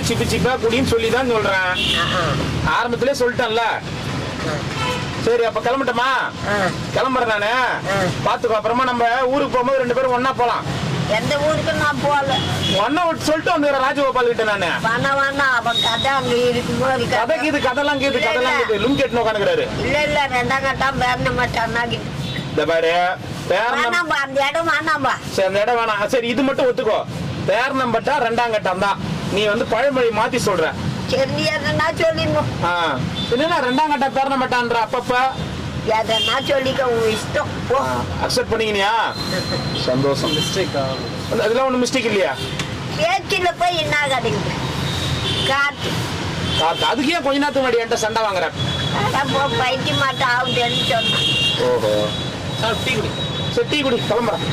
சிப்பி சிப்பா குடின்னு சொல்லிதான் சொல்றேன். ஆரம்பத்திலே சொல்லிட்டேன்ல. சரி அப்ப கிளம்பட்டமா? கிளம்புறேன் நானு. பாத்துக்கோ, அப்புறமா நம்ம ஊருக்கு போகும்போது 2 பேரும் ஒன்னா போலாம். எந்த ஊருக்கு நான் போகல. ஒன்னா சொல்லிட்டு வந்து ராஜகோபால் கிட்ட நானு. வேணா அவன் கதை அங்க இருக்கும்போது கதைக்கு இது கதெல்லாம் கேது லுங் கேட்டு உட்காந்துக்கிறாரு. இல்ல 2ஆம் கட்டம் பேரண மாட்டான். இந்த பாரு வேணாம்பா, அந்த இடம் வேணாம்பா. சரி அந்த இடம் வேணாம். சரி இது மட்டும் ஒத்துக்கோ, பேரணம்பட்டா 2ஆம் கட்டம் தான். நீ வந்து பழமொழி மாத்தி சொல்ற. சரி எதனா சொல்லிடணும். என்னன்னா 2ஆம் கட்டம் பேரணம்பட்டான்ற அப்பப்ப எதனா சொல்லிக்க, உன் இஷ்டம். அக்செப்ட் பண்ணிக்கினியா? சந்தோஷம். அதெல்லாம் ஒன்றும் மிஸ்டேக் இல்லையா? பேச்சில போய் என்ன கிடைக்குது? காத்து அதுக்கு ஏன் கொஞ்ச நேரத்துக்கு முன்னாடி என்கிட்ட சண்டை வாங்குற? பைத்திய மாட்டா ஆகுதுன்னு சொன்னான். ஓஹோ, டீ குடி. சரி டீ குடி, கிளம்புறேன்.